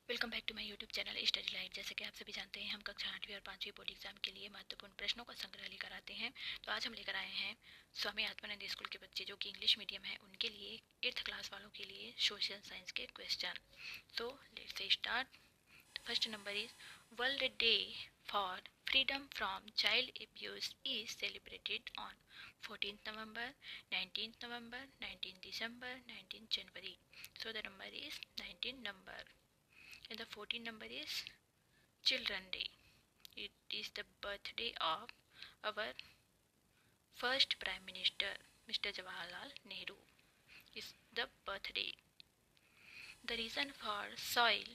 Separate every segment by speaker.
Speaker 1: Welcome back to my YouTube channel study life. जैसे कि आप सभी जानते हैं, हम कक्षा 8वीं और 5वीं बोर्ड एग्जाम के लिए महत्वपूर्ण प्रश्नों का संग्रह लेकर आते हैं। तो आज हम लेकर आए हैं स्वामी आत्मानंद स्कूल के बच्चे जो कि इंग्लिश मीडियम है उनके लिए 8th क्लास वालों के लिए सोशल साइंस के क्वेश्चन। तो let's start. First number is world day for freedom from child abuse is celebrated on 14th November, 19th November, 19th December, 19th January. So the number is 19 number. And the 14th number is Children Day. It is the birthday of our first Prime Minister, Mr. Jawaharlal Nehru. Is the birthday. The reason for soil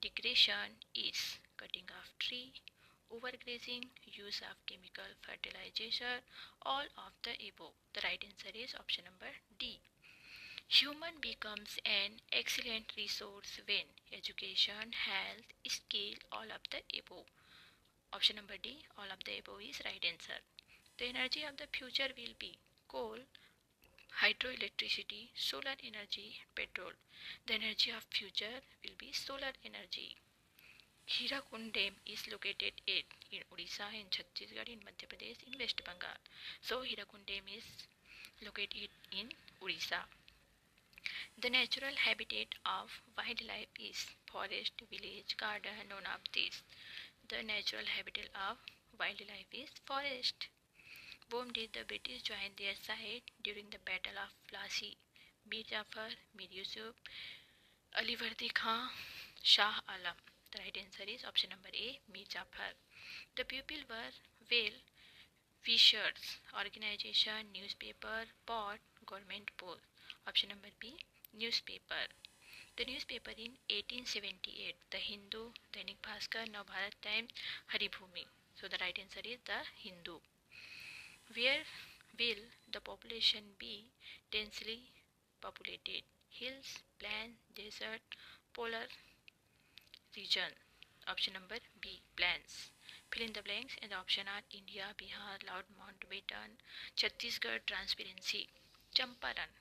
Speaker 1: degradation is cutting of tree, overgrazing, use of chemical fertilizer, all of the above. The right answer is option number D. Human becomes an excellent resource when education, health, skill, all of the above. Option number D, all of the above is right answer. The energy of the future will be coal, hydroelectricity, solar energy, petrol. The energy of future will be solar energy. Hirakund Dam is located in Odisha, in Chhattisgarh, in Madhya Pradesh, in West Bengal. So Hirakund Dam is located in Odisha. The natural habitat of wildlife is forest, village, garden, none of these. The natural habitat of wildlife is forest. Whom did the British join their side during the Battle of Plassey? Mir Jafar, Mir Yusuf, Ali Vardi Khan, Shah Alam. The right answer is option number A, Mir Jafar. The people were well wishers, organization, newspaper, pot, government poll. Option number B, newspaper. The newspaper in 1878, The Hindu, Dainik Bhaskar, Navbharat Times, Haribhumi. So the right answer is The Hindu. Where will the population be densely populated? Hills, plains, desert, polar region. Option number B, plains. Fill in the blanks, and the option are India, Bihar, Loud Mountbatten, Chhattisgarh, Transparency, Champaran.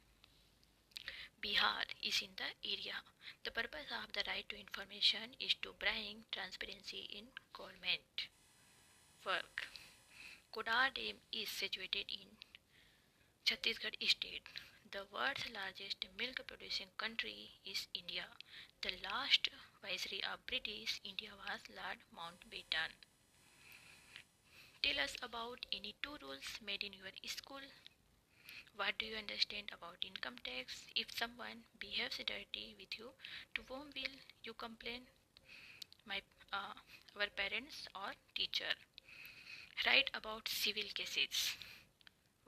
Speaker 1: Bihar is in the area. The purpose of the right to information is to bring transparency in government work. Kodar Dam is situated in Chhattisgarh state. The world's largest milk producing country is India. The last viceroy of British India was Lord Mountbatten. Tell us about any two rules made in your school. What do you understand about income tax? If someone behaves dirty with you, to whom will you complain? My our parents or teacher. Write about civil cases.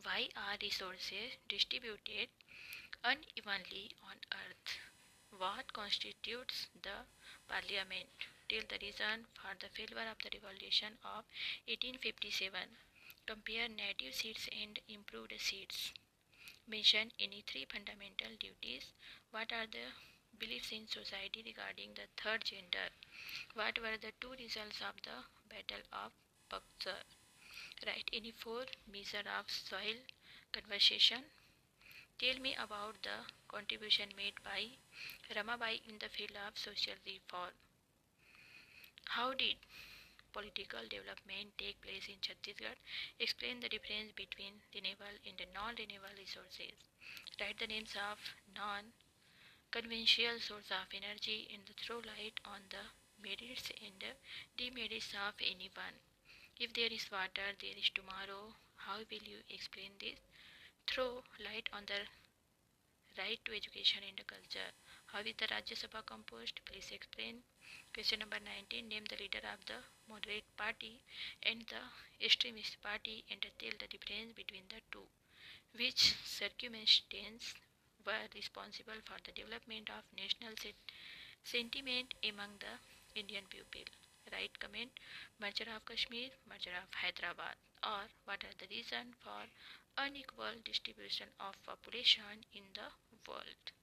Speaker 1: Why are resources distributed unevenly on earth? What constitutes the parliament? Tell the reason for the failure of the revolution of 1857. Compare native seeds and improved seeds. Mention any three fundamental duties. What are the beliefs in society regarding the third gender? What were the two results of the Battle of Buxar? Write any four measures of soil conservation. Tell me about the contribution made by Ramabai in the field of social reform. How did political development take place in Chhattisgarh? Explain the difference between renewable and non-renewable resources. Write the names of non-conventional sources of energy and throw light on the merits and demerits of anyone. If there is water, there is tomorrow. How will you explain this? Throw light on the right to education and culture. How is the Rajya Sabha composed? Please explain. Question number 19. Name the leader of the moderate party and the extremist party and tell the difference between the two. Which circumstances were responsible for the development of national sentiment among the Indian people? Write comment. Merger of Kashmir, merger of Hyderabad. Or what are the reasons for unequal distribution of population in the world?